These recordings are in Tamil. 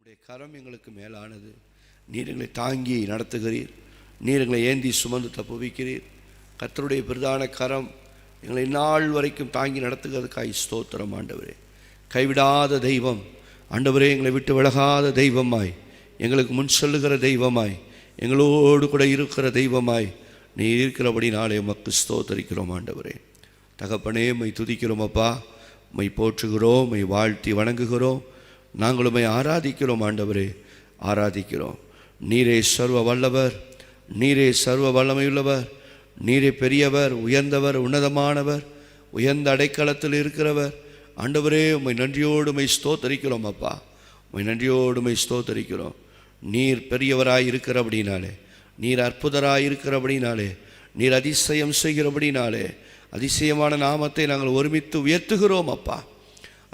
கரம் எங்களுக்கு மேலானது. நீர் எங்களை தாங்கி நடத்துகிறீர். நீர் எங்களை ஏந்தி சுமந்து தப்புவிக்கிறீர். கர்த்தருடைய பிரதான கரம் எங்களை நாள் வரைக்கும் தாங்கி நடத்துகிறதுக்காய் ஸ்தோத்திரம் ஆண்டவரே. கைவிடாத தெய்வம் ஆண்டவரே, எங்களை விட்டு விலகாத தெய்வமாய், எங்களுக்கு முன் சொல்லுகிற தெய்வமாய், எங்களோடு கூட இருக்கிற தெய்வமாய் நீர் இருக்கிறபடினாலே உமக்கு ஸ்தோத்தரிக்கிறோம் ஆண்டவரே. தகப்பனே, உம்மை துதிக்கிறோம் அப்பா, உம்மை போற்றுகிறோம், உம்மை வாழ்த்தி வணங்குகிறோம். நாங்கள் உம்மை ஆராதிக்கிறோம் ஆண்டவரே, ஆராதிக்கிறோம். நீரே சர்வ வல்லவர், நீரே சர்வ வல்லமையுள்ளவர், நீரே பெரியவர், உயர்ந்தவர், உன்னதமானவர், உயர்ந்த அடைக்கலத்தில் இருக்கிறவர் ஆண்டவரே. உம்மை நன்றியோடு உம்மை ஸ்தோத்தரிக்கிறோம் அப்பா, உம்மை நன்றியோடு உம்மை ஸ்தோத்தரிக்கிறோம். நீர் பெரியவராய் இருக்கிறபடினாலே, நீர் அற்புதராய் இருக்கிறபடினாலே, நீர் அதிசயம் செய்கிறபடினாலே அதிசயமான நாமத்தை நாங்கள் ஒருமித்து உயர்த்துகிறோம் அப்பா.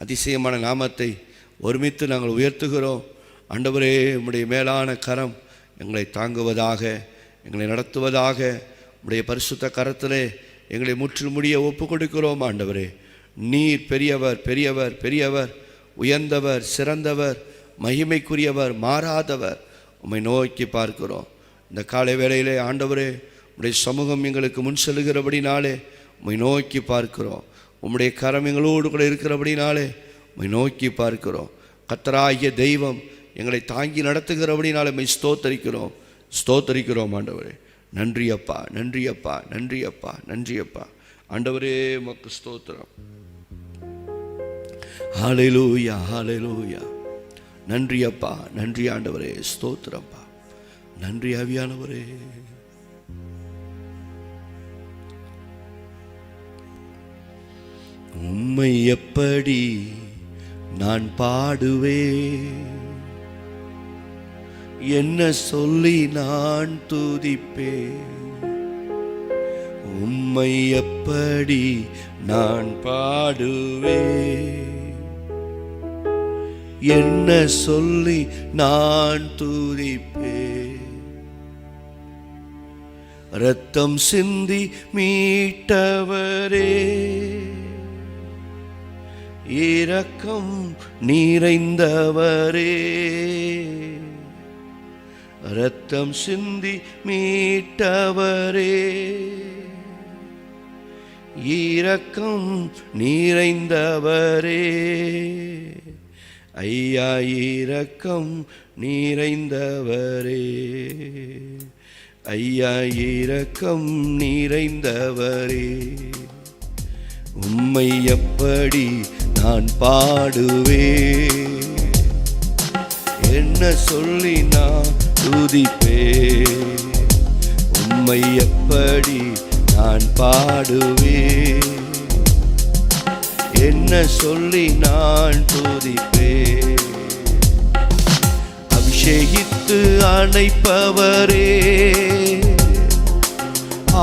அதிசயமான நாமத்தை ஒருமித்து நாங்கள் உயர்த்துகிறோம் ஆண்டவரே. உம்முடைய மேலான கரம் எங்களை தாங்குவதாக, எங்களை நடத்துவதாக. உம்முடைய பரிசுத்த கரத்திலே எங்களை முற்றுமுடிய ஒப்பு கொடுக்கிறோம் ஆண்டவரே. நீர் பெரியவர், பெரியவர், பெரியவர், உயர்ந்தவர், சிறந்தவர், மகிமைக்குரியவர், மாறாதவர். உம்மை நோக்கி பார்க்கிறோம். இந்த காலை வேளையிலே ஆண்டவரே, உம்முடைய சமூகம் எங்களுக்கு முன் செல்லுகிறபடினாலே உம்மை நோக்கி பார்க்கிறோம். உம்முடைய கரம் எங்களோடு கூட இருக்கிறபடினாலே உம்மை நோக்கி பார்க்கிறோம். கர்த்தராகிய தெய்வம் எங்களை தாங்கி நடத்துகிறபடினாலே உம்மை ஸ்தோத்தரிக்கிறோம், ஸ்தோத்தரிக்கிறோம் ஆண்டவரே. நன்றி அப்பா, நன்றி அப்பா, நன்றி அப்பா, நன்றி அப்பா ஆண்டவரே, உமக்கு ஸ்தோத்திரம். ஹல்லேலூயா, ஹல்லேலூயா. நன்றி அப்பா, நன்றி ஆண்டவரே, ஸ்தோத்திரப்பா. நன்றி ஆவியானவரே. உம்மை எப்படி நான் பாடுவேன், என்ன சொல்லி நான் துதிப்பேன். உம்மை எப்படி நான் பாடுவேன், என்ன சொல்லி நான் துதிப்பேன். இரத்தம் சிந்தி மீட்டவரே, இரக்கம் நிறைந்தவரே, இரத்தம் சிந்தி மீட்டவரே, இரக்கம் நிறைந்தவரே. ஐயா, இரக்கம் நிறைந்தவரே, ஐயா, இரக்கம் நிறைந்தவரே. உம்மை எப்படி நான் பாடுவேன், என்ன சொல்லி நான் துதிப்பேன். உம்மை எப்படி நான் பாடுவேன், என்ன சொல்லி நான் துதிப்பேன். அபிஷேகித்து அணைப்பவரே,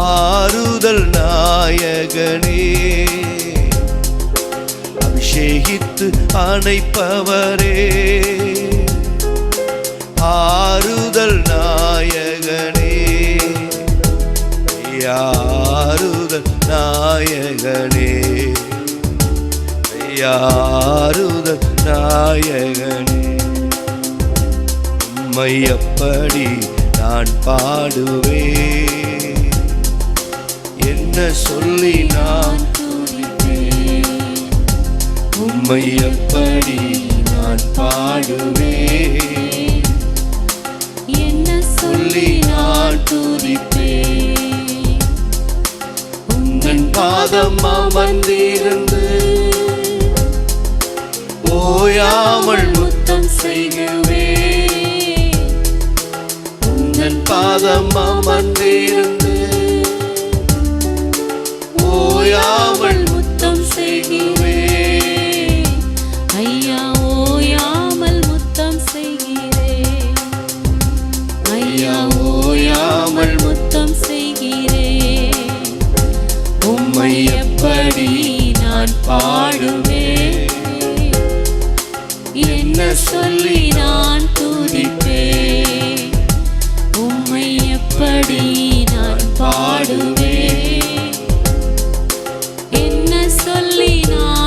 ஆறுதல் நாயகனே. அபிஷேகித்து அணைப்பவரே, ஆறுதல் நாயகனே. ஆறுதல் நாயகனே, ஆறுதல் நாயகனே. உம்மை எப்படி நான் பாடுவேன், என்ன சொல்லி நான் துதிப்பேன். உம்மை எப்படி நான் பாடுவேன், என்ன சொல்லி நான் துதிப்பேன். உந்தன் பாதம் அமர்ந்திருந்து ஓயாமல் முத்தம் செய்குவேன். உந்தன் பாதம் அமர்ந்திருந்து ஓயாமல் முத்தம் செய்குவேன். ஐயா, ஓயாமல் முத்தம் செய்கிறேன். ஐயா, ஓயாமல் முத்தம் செய்கிறேன். உம்மை எப்படி நான் பாடுவேன், என்ன சொல்லி நான் துதிப்பேன். உம்மை எப்படி நான் பாடுவேன், என்ன சொல்லி நான்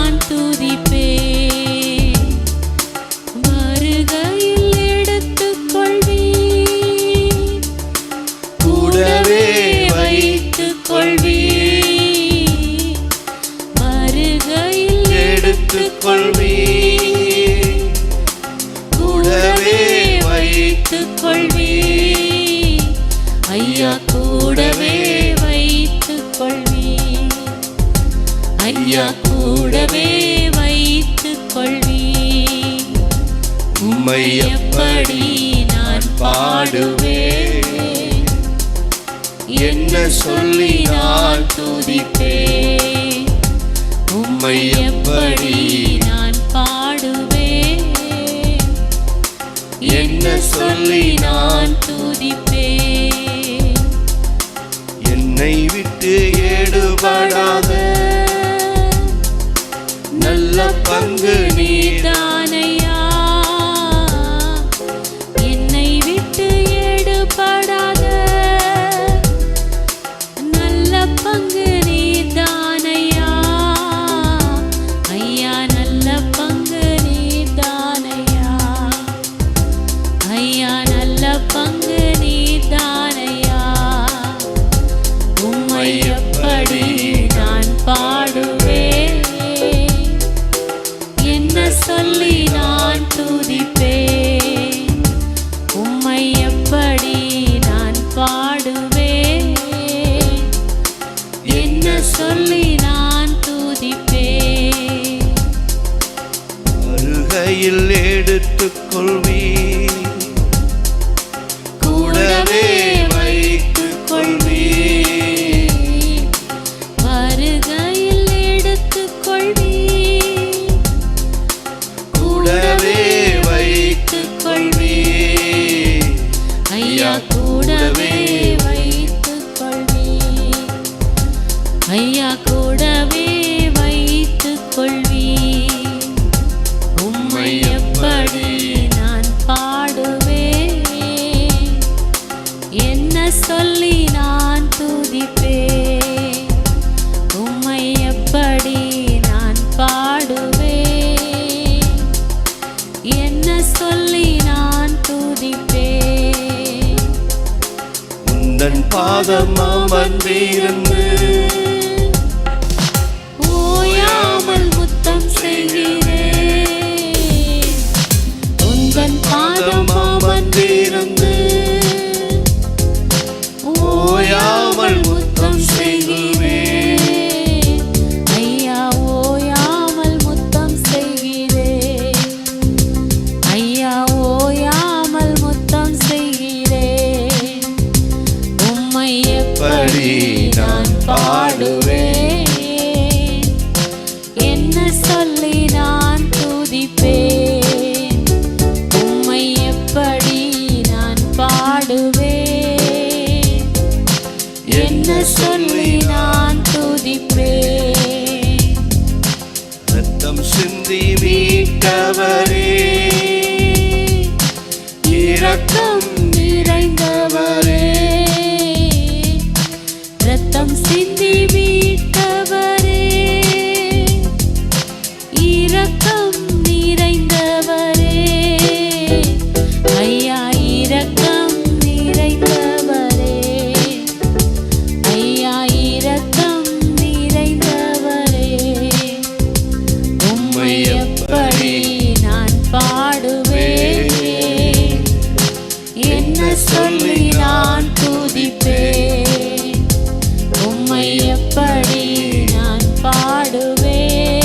வைத்துக் கொள்வீர். ஐயா கூடவே வைத்துக் கொள்வீர். ஐயா கூடவே வைத்துக் கொள்வீர். உம்மை எப்படி நான் பாடுவேன், என்ன சொல்லி நான் துதிப்பேன். உம்மை எப்படி நான் பாடுவேன், என்ன சொல்லி நான் துதிப்பேன். என்னை விட்டு ஏடுபடாத நல்ல பங்கு நீதானையா. என்னை விட்டு எடுபடாத நல்ல பங்கு நீதானையா. ஐயா நல்ல பங்கு நீதானையா. ஐயா நல்ல பங்கு நீதானையா. உம்மை எப்படி நான் பாடுவேன், என்ன சொல்லி நான் துதிப்பேன். உம்மை எப்படி நான் பாடுவேன், என்ன சொல்லி நான் துதிப்பேன். வருகையில் எடுத்துக் கொள்வீர், கூடவே வைத்துக் கொள்வீர். வருகையில் எடுத்துக் கொள்வீர், கூடவே வைத்துக் கொள்வீர். ஐயா கூடவே வைத்துக் கொள்வீர். ஐயா கூடவே வைத்துக் கொள்வீர். உம்மை எப்படி நான் பாடுவேன், என்ன சொல்லி நான் துதிப்பேன். உம்மை எப்படி நான் பாடுவேன், என்ன சொல்லி நான் துதிப்பேன். உந்தன் பாதம் அமர்ந்திருந்து ஓயாமல் முத்தம் செய்கிறேன். உந்தன் பாதம் அமர்ந்திருந்து ஓயாமல் முத்தம் செய்கிறேன். ஐயா ஓயாமல் முத்தம் செய்கிறேன். ஐயா ஓயாமல் முத்தம் செய்கிறேன். உம்மை எப்படி நான் பாடுவேன், என்ன சொல்லி நான் துதிப்பேன். உம்மை எப்படி நான் பாடுவேன், என்ன சொல்லி நான் துதிப்பேன். ரத்தம் சிந்தி மீட்டவரே, இரக்கம் நிறைந்தவரே. ரத்தம் சிந்தி மீட்டவரே, இரக்கம் நிறைந்தவரே. ஐயா இரக்கம் நிறைந்தவரே. ஐயா இரக்கம் நிறைந்தவரே. உம்மை எப்படி நான் பாடுவேன், என்ன சொல்லி நான் துதிப்பேன். உம்மை எப்படி நான் பாடுவேன்,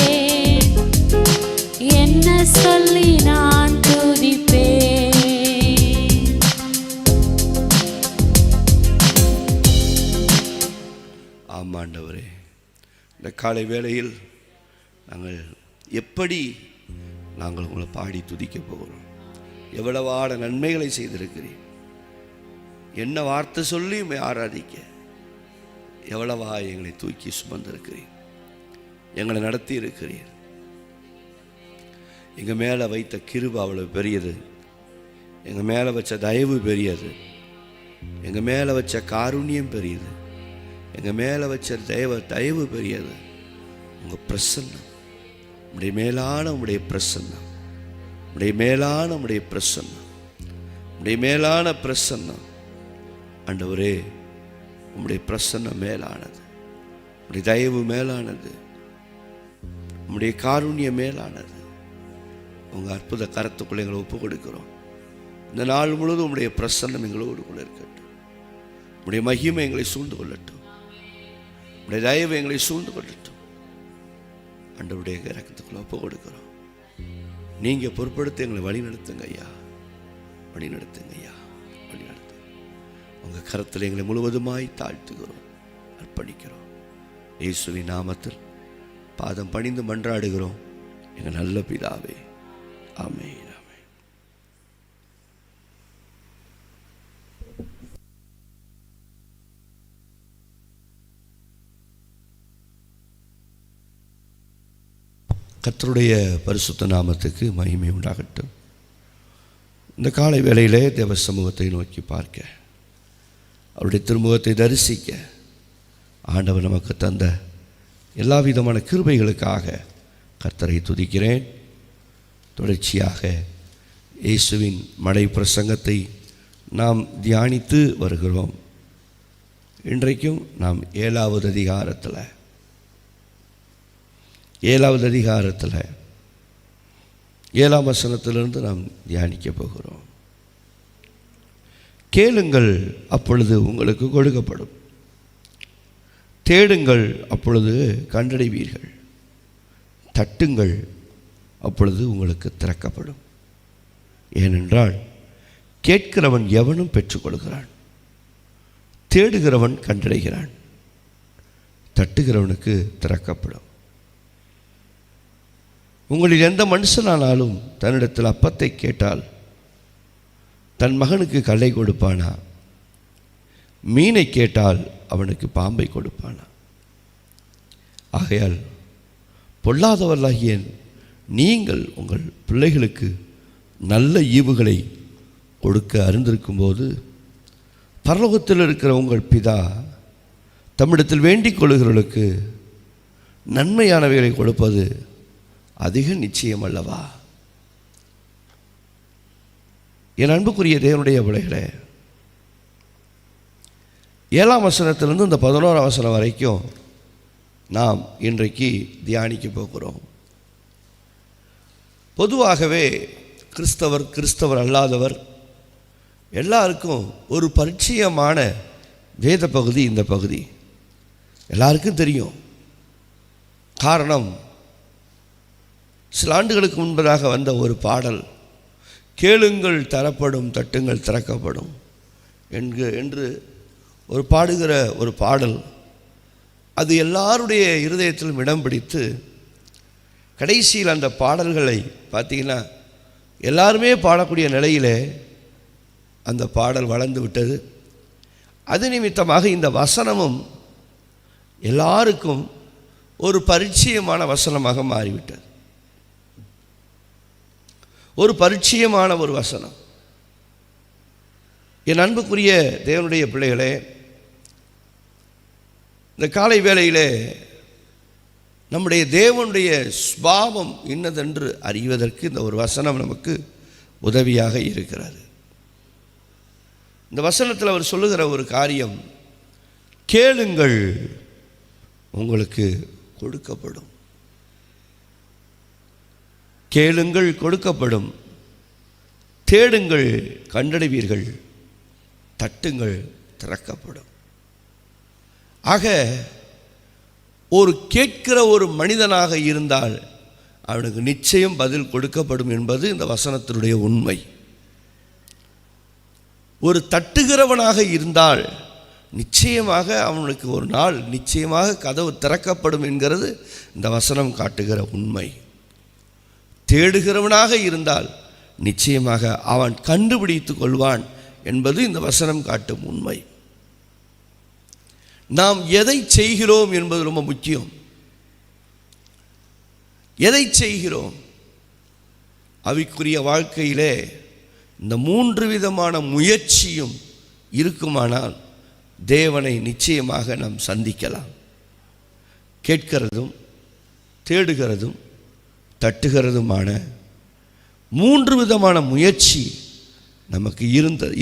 என்ன சொல்லி நான் துதிப்பேன். ஆமாண்டவரே, இந்த காலை வேளையில் நாங்கள் எப்படி நாங்கள் உங்களை பாடி துதிக்க போகிறோம். எவ்வளவான நன்மைகளை செய்திருக்கிறீர், என்ன வார்த்தை சொல்லி உம்மை ஆராதிக்க எவ்வளவா எங்களை தூக்கி சுமந்திருக்கிறீர், எங்களை நடத்தி இருக்கிறீர். எங்கள் மேலே வைத்த கிருபை அவ்வளவு பெரியது, எங்கள் மேலே வச்ச தயவு பெரியது, எங்கள் மேலே வச்ச காருண்யம் பெரியது, எங்கள் மேலே வச்ச தயவு பெரியது. உங்கள் பிரசன்னம், உடைய மேலான உடைய பிரசன்னம், உடைய மேலான உடைய பிரசன்னம், உடைய மேலான பிரசன்னம். ஆண்டவரே, உம்முடைய பிரசன்னம் மேலானது, உம்முடைய தயவு மேலானது, உம்முடைய காருண்யம் மேலானது. உங்கள் அற்புத கரத்துக்குள்ளே எங்களை ஒப்பு கொடுக்கிறோம். இந்த நாள் முழுவதும் உம்முடைய பிரசன்னம் எங்களோடு கூட இருக்கட்டும். உம்முடைய மகிமை எங்களை சூழ்ந்து கொள்ளட்டும். உம்முடைய தயவு எங்களை சூழ்ந்து கொள்ளட்டும். ஆண்டவருடைய இரக்கத்துக்குள்ள ஒப்பு கொடுக்கிறோம். நீங்கள் பொறுப்படுத்தி எங்களை வழி நடத்துங்க ஐயா, வழி நடத்துங்க ஐயா, வழி நடத்துங்க. உங்கள் கரத்தில் எங்களை முழுவதுமாய் தாழ்த்துகிறோம், அர்ப்பணிக்கிறோம். இயேசுவின் நாமத்தில் பாதம் பணிந்து மன்றாடுகிறோம் எங்கள் நல்ல பிதாவே, ஆமென். கர்த்தருடைய பரிசுத்த நாமத்துக்கு மகிமை உண்டாகட்டும். இந்த காலை வேளையிலே தேவ சமூகத்தை நோக்கி பார்க்க, அவருடைய திருமுகத்தை தரிசிக்க ஆண்டவர் நமக்கு தந்த எல்லா விதமான கிருபைகளுக்காக கர்த்தரை துதிக்கிறேன். தொடர்ச்சியாக இயேசுவின் மடை பிரசங்கத்தை நாம் தியானித்து வருகிறோம். இன்றைக்கும் நாம் 7வது அதிகாரத்தில் 7ஆம் வசனத்திலிருந்து நாம் தியானிக்க போகிறோம். கேளுங்கள், அப்பொழுது உங்களுக்கு கொடுக்கப்படும். தேடுங்கள், அப்பொழுது கண்டடைவீர்கள். தட்டுங்கள், அப்பொழுது உங்களுக்கு திறக்கப்படும். ஏனென்றால் கேட்கிறவன் எவனும் பெற்றுக்கொள்கிறான், தேடுகிறவன் கண்டடைகிறான், தட்டுகிறவனுக்கு திறக்கப்படும். உங்களில் எந்த மனுஷனானாலும் தன்னிடத்தில் அப்பத்தை கேட்டால் தன் மகனுக்கு கல்லை கொடுப்பானா? மீனை கேட்டால் அவனுக்கு பாம்பை கொடுப்பானா? ஆகையால் பொல்லாதவர்களாகிய நீங்கள் உங்கள் பிள்ளைகளுக்கு நல்ல ஈவுகளை கொடுக்க அறிந்திருக்கும்போது பரலோகத்தில் இருக்கிற உங்கள் பிதா தம்மிடத்தில் வேண்டிக் கொள்ளுகிறவர்களுக்கு நன்மையானவைகளை கொடுப்பது அதிக நிச்சயம் அல்லவா? என் அன்புக்குரிய தேவனுடைய பிள்ளைகளே, 7ஆம் வசனத்திலிருந்து இந்த 11ஆம் வசனம் வரைக்கும் நாம் இன்றைக்கு தியானிக்க போகிறோம். பொதுவாகவே கிறிஸ்தவர் அல்லாதவர் எல்லாருக்கும் ஒரு பரிச்சயமான வேத பகுதி இந்த பகுதி எல்லாருக்கும் தெரியும். காரணம், சில ஆண்டுகளுக்கு முன்பதாக வந்த ஒரு பாடல், கேளுங்கள் தரப்படும், தட்டுங்கள் திறக்கப்படும் என்று ஒரு பாடுகிற ஒரு பாடல். அது எல்லாருடைய இருதயத்திலும் இடம் பிடித்து கடைசியில் அந்த பாடல்களை பார்த்தீங்கன்னா எல்லாருமே பாடக்கூடிய நிலையிலே அந்த பாடல் வளர்ந்து விட்டது. அது நிமித்தமாக இந்த வசனமும் எல்லாருக்கும் ஒரு பரிச்சயமான வசனமாக மாறிவிட்டது. ஒரு பரிச்சயமான ஒரு வசனம். என் அன்புக்குரிய தேவனுடைய பிள்ளைகளே, இந்த காலை வேளையிலே நம்முடைய தேவனுடைய சுபாவம் இன்னதென்று அறிவதற்கு இந்த ஒரு வசனம் நமக்கு உதவியாக இருக்கிறது. இந்த வசனத்தில் அவர் சொல்லுகிற ஒரு காரியம், கேளுங்கள் உங்களுக்கு கொடுக்கப்படும். கேளுங்கள் கொடுக்கப்படும், தேடுங்கள் கண்டடைவீர்கள், தட்டுங்கள் திறக்கப்படும். ஆக ஒரு கேட்கிற ஒரு மனிதனாக இருந்தால் அவனுக்கு நிச்சயம் பதில் கொடுக்கப்படும் என்பது இந்த வசனத்தினுடைய உண்மை. ஒரு தட்டுகிறவனாக இருந்தால் நிச்சயமாக அவனுக்கு ஒரு நாள் நிச்சயமாக கதவு திறக்கப்படும் என்கிறது இந்த வசனம் காட்டுகிற உண்மை. தேடுகிறவனாக இருந்தால் நிச்சயமாக அவன் கண்டுபிடித்து கொள்வான் என்பது இந்த வசனம் காட்டும் உண்மை. நாம் எதை செய்கிறோம் என்பது ரொம்ப முக்கியம். எதை செய்கிறோம்? அவைக்குரிய வாழ்க்கையிலே இந்த 3 விதமான முயற்சியும் இருக்குமானால் தேவனை நிச்சயமாக நாம் சந்திக்கலாம். கேட்கிறதும் தேடுகிறதும் தட்டுகிறதுமான 3 விதமான முயற்சி நமக்கு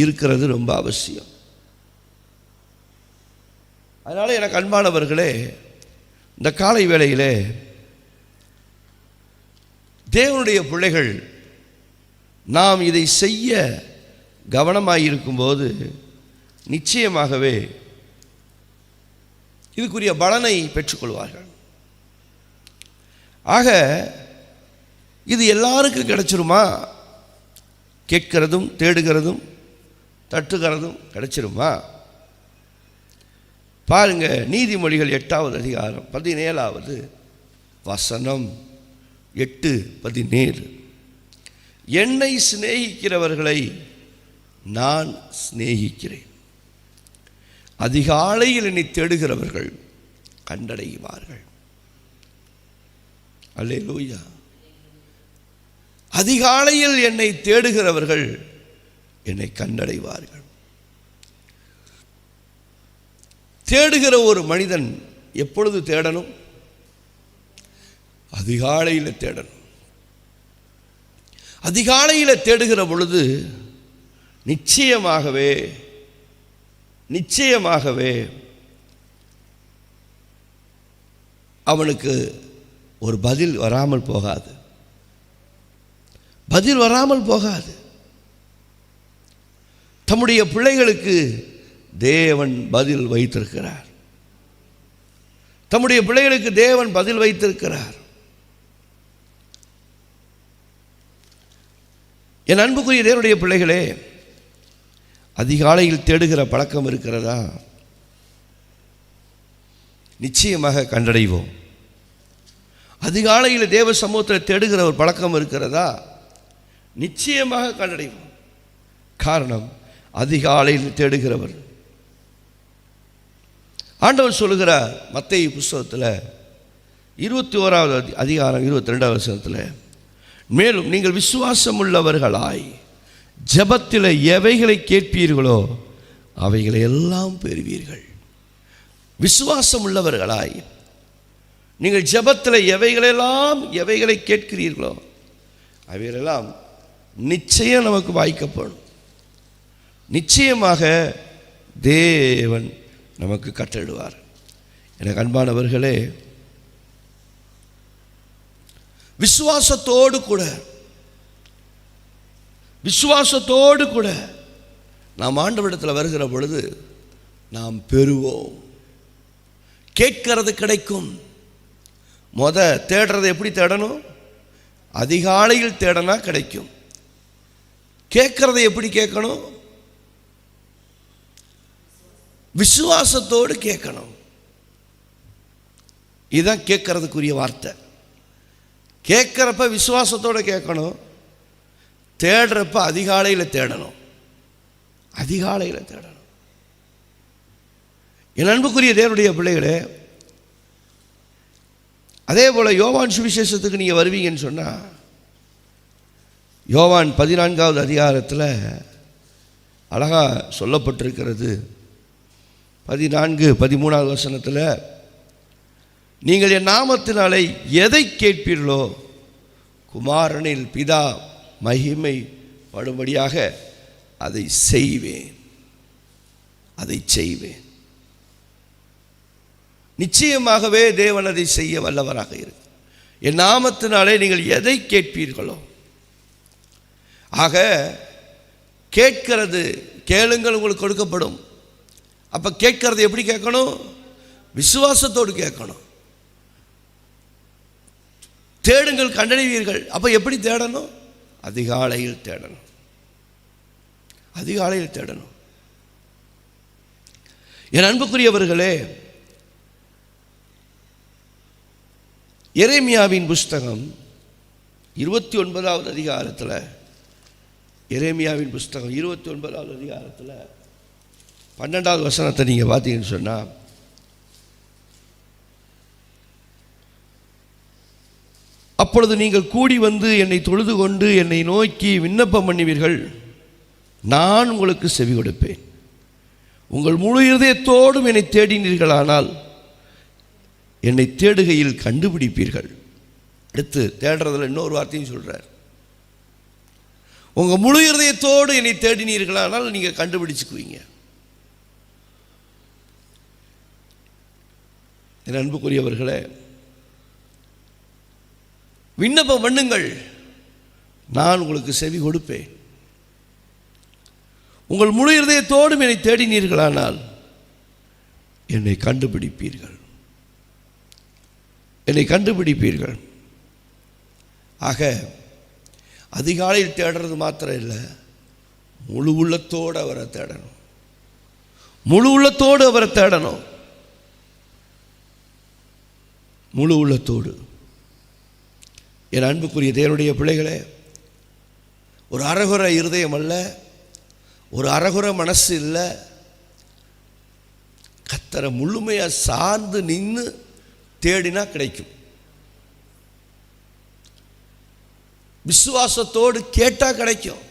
இருக்கிறது ரொம்ப அவசியம். அதனால் எனக்கு அன்பானவர்களே, இந்த காலை வேளையிலே தேவனுடைய பிள்ளைகள் நாம் இதை செய்ய கவனமாயிருக்கும்போது நிச்சயமாகவே இதுக்குரிய பலனை பெற்றுக்கொள்வார்கள். ஆக இது எல்லாருக்கும் கிடைச்சிருமா? கேட்கிறதும் தேடுகிறதும் தட்டுகிறதும் கிடைச்சிருமா? பாருங்க, நீதிமொழிகள் 8வது அதிகாரம் 17வது வசனம் 8:17. என்னை சிநேகிக்கிறவர்களை நான் சிநேகிக்கிறேன், அதிகாலையில் என்னை தேடுகிறவர்கள் கண்டடைவார்கள். அல்லேலூயா. அதிகாலையில் என்னை தேடுகிறவர்கள் என்னை கண்டடைவார்கள். தேடுகிற ஒரு மனிதன் எப்பொழுது தேடணும்? அதிகாலையில் தேடணும். அதிகாலையில் தேடுகிற பொழுது நிச்சயமாகவே அவனுக்கு ஒரு பதில் வராமல் போகாது. தம்முடைய பிள்ளைகளுக்கு தேவன் பதில் வைத்திருக்கிறார். என் அன்புக்குரிய தேவனுடைய பிள்ளைகளே, அதிகாலையில் தேடுகிற பழக்கம் இருக்கிறதா? நிச்சயமாக கண்டடைவோம். அதிகாலையில் தேவ சமூகத்தில் தேடுகிற ஒரு பழக்கம் இருக்கிறதா? நிச்சயமாக கண்டடைவோம். காரணம், அதிகாலையில் தேடுகிறவர். ஆண்டவர் சொல்லுகிறார் மத்தேயு புத்தகத்தில் 21வது அதிகாரம் 22வது வசனத்தில், மேலும் நீங்கள் விசுவாசம் உள்ளவர்களாய் ஜெபத்தில் எவைகளை கேட்பீர்களோ அவைகளை எல்லாம் பெறுவீர்கள். விசுவாசம் உள்ளவர்களாய் நீங்கள் ஜெபத்தில் எவைகளை கேட்கிறீர்களோ அவைகளெல்லாம் நிச்சயம் நமக்கு வாய்க்கப்படும். நிச்சயமாக தேவன் நமக்கு கட்டளிடுவார். எனக்கு அன்பானவர்களே, விசுவாசத்தோடு கூட நாம் ஆண்டவரிடத்தில் வருகிற பொழுது நாம் பெறுவோம். கேட்கிறது கிடைக்கும். தேடுறதை எப்படி தேடணும்? அதிகாலையில் தேடனா கிடைக்கும். கேட்கிறதை எப்படி கேட்கணும்? விசுவாசத்தோடு கேட்கணும். இதுதான் கேட்கறதுக்குரிய வார்த்தை. கேட்கிறப்ப விசுவாசத்தோடு கேட்கணும். தேடுறப்ப அதிகாலையில் தேடணும். என் அன்புக்குரிய தேவனுடைய பிள்ளைகளே, அதே போல யோவான் சுவிசேஷத்துக்கு நீங்கள் வருவீங்கன்னு சொன்னால், யோவான் 14வது அதிகாரத்தில் அழகாக சொல்லப்பட்டிருக்கிறது. 14-13வது வசனத்தில், நீங்கள் என் நாமத்தினாலே எதை கேட்பீர்களோ குமாரனில் பிதா மகிமை படும்படியாக அதை செய்வேன். நிச்சயமாகவே தேவன் அதை செய்ய வல்லவராக இருக்கு. என் நாமத்தினாலே நீங்கள் எதை கேட்பீர்களோ. ஆக கேட்கிறது, கேளுங்கள் உங்களுக்கு கொடுக்கப்படும். அப்போ கேட்கறது எப்படி கேட்கணும்? விசுவாசத்தோடு கேட்கணும். தேடுங்கள் கண்டடைவீர்கள். அப்போ எப்படி தேடணும்? அதிகாலையில் தேடணும். என் அன்புக்குரியவர்களே, எரேமியாவின் புஸ்தகம் 29வது அதிகாரத்தில், எரேமியாவின் புஸ்தகம் 29வது அதிகாரத்தில் 12வது வசனத்தை நீங்கள் பார்த்தீங்கன்னு சொன்னால், அப்பொழுது நீங்கள் கூடி வந்து என்னை தொழுது கொண்டு என்னை நோக்கி விண்ணப்பம் பண்ணுவீர்கள், நான் உங்களுக்கு செவி கொடுப்பேன். உங்கள் முழு இதயத்தோடும் என்னை தேடினீர்களானால் என்னை தேடுகையில் கண்டுபிடிப்பீர்கள். அடுத்து தேடுறதில் இன்னொரு வார்த்தையும் சொல்கிறார். உங்கள் முழு இதயத்தோடு என்னை தேடினீர்களானால் நீங்கள் கண்டுபிடிச்சுக்குவீங்க. என் அன்புக்குரியவர்களே, விண்ணப்பம் பண்ணுங்கள், நான் உங்களுக்கு செவி கொடுப்பேன். உங்கள் முழு இருதயத்தோடும் என்னை தேடினீர்களானால் என்னை கண்டுபிடிப்பீர்கள், என்னை கண்டுபிடிப்பீர்கள். ஆக அதிகாலையில் தேடுறது மாத்திரம் இல்லை, முழு உள்ளத்தோடு அவரை தேடணும், முழு உள்ளத்தோடு அவரை தேடணும், முழு உள்ளத்தோடு. என் அன்புக்குரிய தேவனுடைய பிள்ளைகளே, ஒரு அரகுர இருதயம் அல்ல, ஒரு அரகுர மனசு இல்லை, கர்த்தரை முழுமையாக சார்ந்து நின்று தேடினா கிடைக்கும். விசுவாசத்தோடு கேட்டா கிடைக்கும்,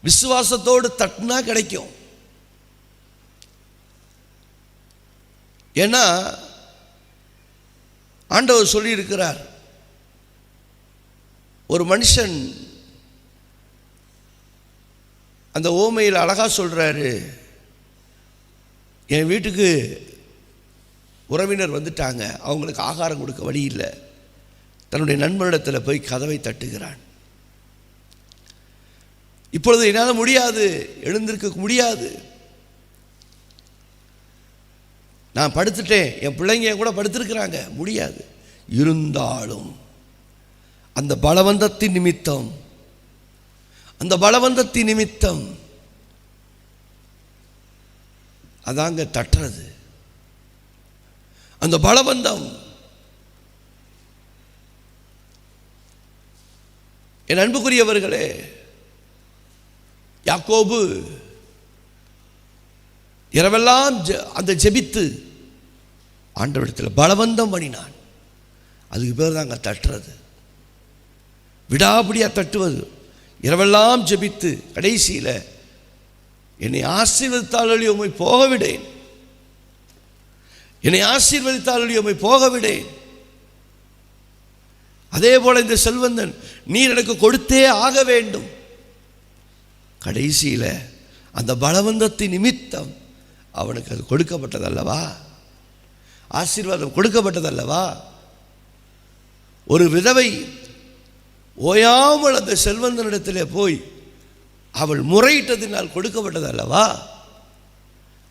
விசுவாசத்தோடு தட்டினா கிடைக்கும். ஏன்னா ஆண்டவர் சொல்லி இருக்கிறார், ஒரு மனுஷன் அந்த ஓமையில் அழகா சொல்றாரு, என் வீட்டுக்கு உறவினர் வந்துட்டாங்க, அவங்களுக்கு ஆகாரம் கொடுக்க வழி இல்லை, தன்னுடைய நண்பனிடத்தில் போய் கதவை தட்டுகிறான். இப்பொழுது என்னால் முடியாது, எழுந்திருக்க முடியாது, நான் படுத்துட்டேன், என் பிள்ளைங்க கூட படுத்திருக்கிறாங்க, முடியாது. இருந்தாலும் அந்த பலவந்தத்தின் நிமித்தம், அந்த பலவந்தத்தின் நிமித்தம் அதாங்க தட்டுறது, அந்த பலவந்தம். என் அன்புக்குரியவர்களே, யாக்கோபு இரவெல்லாம் அந்த ஜெபித்து ஆண்டவரிடத்தில் பலவந்தம் பண்ணினான். அதுக்கு பேர் தாங்க தட்டுறது, விடாபிடியா தட்டுவது. இரவெல்லாம் ஜெபித்து கடைசியில் என்னை ஆசீர்வதித்தால் உம்மை போக விடேன், என்னை ஆசீர்வதித்தால் உம்மை போக விடேன். அதே போல இந்த செல்வந்தன், நீர் எனக்கு கொடுத்தே ஆக வேண்டும். கடைசியில் அந்த பலவந்தத்தின் நிமித்தம் அவனுக்கு அது கொடுக்கப்பட்டதல்லவா, ஆசீர்வாதம் கொடுக்கப்பட்டதல்லவா. ஒரு விதவை ஓயாமல் அந்த செல்வந்தனிடத்திலே போய் அவள் முறையிட்டதினால் கொடுக்கப்பட்டதல்லவா.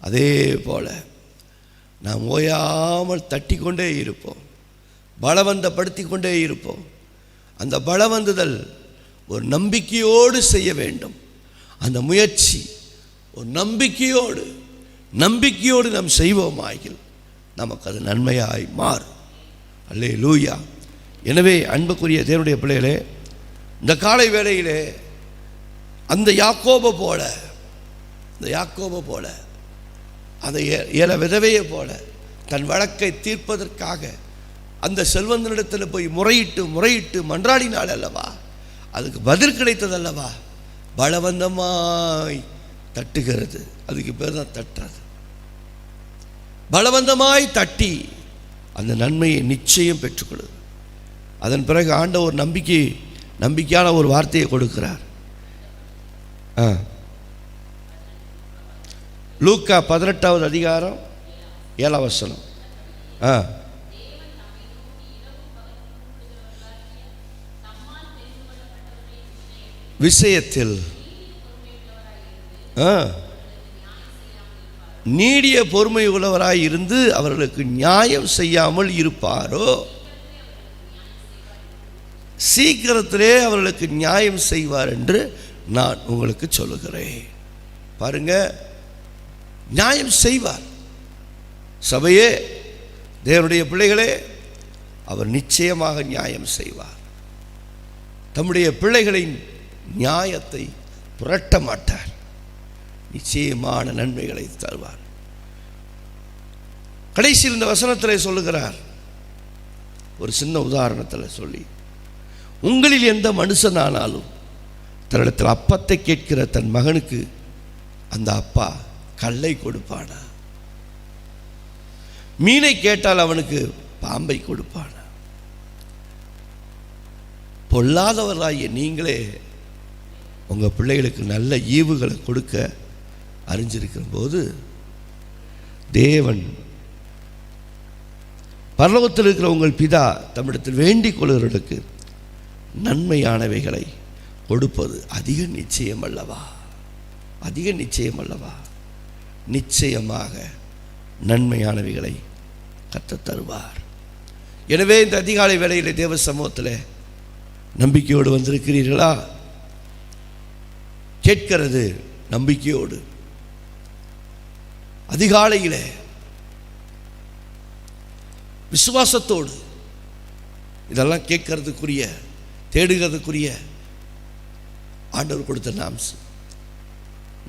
அதே போல நாம் ஓயாமல் தட்டி கொண்டே இருப்போம், பலவந்தப்படுத்தி கொண்டே இருப்போம். அந்த பலவந்துதல் ஒரு நம்பிக்கையோடு செய்ய வேண்டும். அந்த முயற்சி ஒரு நம்பிக்கையோடு நாம் செய்வோமாகில் நமக்கு அது நன்மையாய் மாறும். அல்லேலூயா. எனவே அன்புக்குரிய தேவனுடைய பிள்ளைகளே, இந்த காலை வேளையிலே அந்த யாக்கோபை போல, அந்த ஏல விதவையை போல தன் வழக்கை தீர்ப்பதற்காக அந்த செல்வந்தனிடத்தில் போய் முறையிட்டு மன்றாடினாள் அல்லவா, அதுக்கு பதில் கிடைத்ததல்லவா. பலவந்தமாய் தட்டுகிறது, அதுக்கு பேர் தான் தட்டுறது. பலவந்தமாய் தட்டி அந்த நன்மையை நிச்சயம் பெற்றுக்கொள்ளுது. அதன் பிறகு ஆண்டவர் நம்பிக்கையான ஒரு வார்த்தையை கொடுக்கிறார். லூக்கா 18வது அதிகாரம் 7ஆம் வசனம். விஷயத்தில் நீடிய பொறுமை உள்ளவராய் இருந்து அவர்களுக்கு நியாயம் செய்யாமல் இருப்பாரோ, சீக்கிரத்திலே அவர்களுக்கு நியாயம் செய்வார் என்று நான் உங்களுக்கு சொல்லுகிறேன். பாருங்க, நியாயம் செய்வார். சபையே, தேவனுடைய பிள்ளைகளே, அவர் நிச்சயமாக நியாயம் செய்வார். தம்முடைய பிள்ளைகளின் நியாயத்தை புரட்ட மாட்டார், நிச்சயமான நன்மைகளை தருவார். கடைசியில் இந்த வசனத்தில் சொல்லுகிறார், ஒரு சின்ன உதாரணத்தில் சொல்லி, உங்களில் எந்த மனுஷனானாலும் தன்னிடத்தில் அப்பத்தை கேட்கிற தன் மகனுக்கு அந்த அப்பா கல்லை கொடுப்பானா? மீனை கேட்டால் அவனுக்கு பாம்பை கொடுப்பானா? பொல்லாதவராகிய நீங்களே உங்கள் பிள்ளைகளுக்கு நல்ல ஈவுகளை கொடுக்க அறிஞ்சிருக்கிற போது, தேவன் பரலோகத்தில் இருக்கிற உங்கள் பிதா தம்மிடத்தில் வேண்டிக் கொள்கிறவர்களுக்கு நன்மையானவைகளை கொடுப்பது அதிக நிச்சயம் அல்லவா? அதிக நிச்சயம் அல்லவா? நிச்சயமாக நன்மையானவைகளை கர்த்தர் தருவார். எனவே இந்த அதிகாலை வேளையில் தேவ சமூகத்தில் நம்பிக்கையோடு வந்திருக்கிறீர்களா? கேட்கிறது நம்பிக்கையோடு, அதிகாலையில் விசுவாசத்தோடு. இதெல்லாம் கேட்கறதுக்குரிய, தேடுகிறதுக்குரிய ஆண்டவர் கொடுத்த நாம்ஸ்.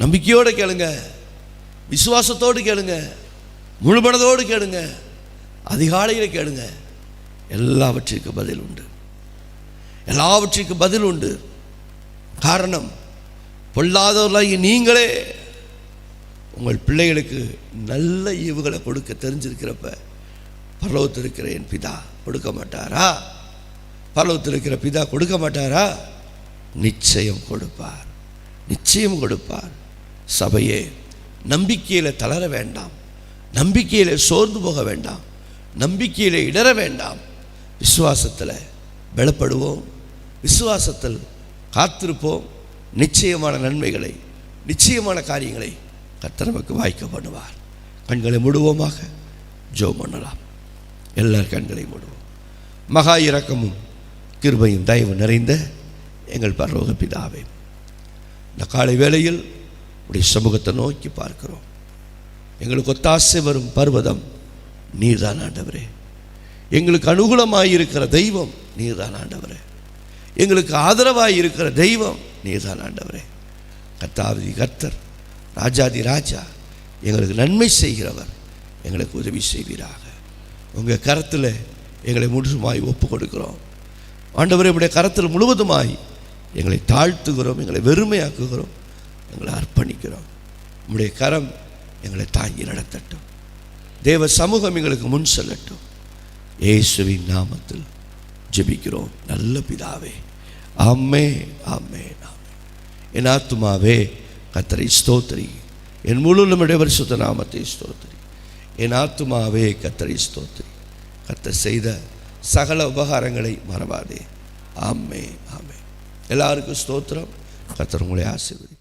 நம்பிக்கையோடு கேளுங்க, விசுவாசத்தோடு கேளுங்க, முழுமனதோடு கேளுங்க, அதிகாலையில் கேளுங்க. எல்லாவற்றிற்கும் பதில் உண்டு, எல்லாவற்றிற்கும் பதில் உண்டு. காரணம், பொல்லாதவர்களாகி நீங்களே உங்கள் பிள்ளைகளுக்கு நல்ல ஈவுகளை கொடுக்க தெரிஞ்சிருக்கிறப்ப பரலோகத்தில் இருக்கிற என் பிதா கொடுக்க மாட்டாரா? பரலோகத்தில் இருக்கிற பிதா கொடுக்க மாட்டாரா? நிச்சயம் கொடுப்பார், நிச்சயம் கொடுப்பார். சபையே, நம்பிக்கையில் தளர வேண்டாம், நம்பிக்கையில் சோர்ந்து போக வேண்டாம், நம்பிக்கையில் இடற வேண்டாம். விசுவாசத்தில் பலப்படுவோம், விசுவாசத்தில் காத்திருப்போம். நிச்சயமான நன்மைகளை, நிச்சயமான காரியங்களை கர்த்தர் நமக்கு வாய்க்க பண்ணுவார். கண்களை மூடுவோமாக, ஜெபம் பண்ணலாம். எல்லார் கண்களை மூடுவோம். மகா இரக்கமும் கிருபையும் தயவு நிறைந்த எங்கள் பரலோக பிதாவே, இந்த காலை வேளையில் உடைய சமூகத்தை நோக்கி பார்க்கிறோம். எங்களுக்கு ஒத்தாசை வரும் பர்வதம் நீர்தான் ஆண்டவரே. எங்களுக்கு அனுகூலமாயிருக்கிற தெய்வம் நீர்தான் ஆண்டவரே. எங்களுக்கு ஆதரவாக இருக்கிற தெய்வம் நீர்தான் ஆண்டவரே. கர்த்தாதி கர்த்தர், ராஜாதி ராஜா, எங்களுக்கு நன்மை செய்கிறவர், எங்களுக்கு உதவி செய்வீராக. உங்கள் கரத்தில் எங்களை முழுசுமாய் ஒப்பு கொடுக்கிறோம் ஆண்டவரே. உடைய கரத்தில் முழுவதுமாய் எங்களை தாழ்த்துகிறோம், எங்களை வெறுமையாக்குகிறோம், எங்களை அர்ப்பணிக்கிறோம். உம்முடைய கரம் எங்களை தாங்கி நடத்தட்டும். தேவ சமூகம் எங்களுக்கு முன் செல்லட்டும். இயேசுவின் நாமத்தில் ஜெபிக்கிறோம் நல்ல பிதாவே, ஆமென், ஆமென், ஆமென். என் ஆத்துமாவே கர்த்தரை ஸ்தோத்திரி, என் முழு நம்முடைய பரிசுத்த நாமத்தை ஸ்தோத்திரி. என் ஆத்துமாவே கர்த்தரை ஸ்தோத்திரி, கர்த்தர் செய்த சகல உபகாரங்களை மறவாதே. ஆமென், ஆமென். எல்லாருக்கும் ஸ்தோத்திரம். கர்த்தர் உங்களை ஆசீர்வதிப்பார்.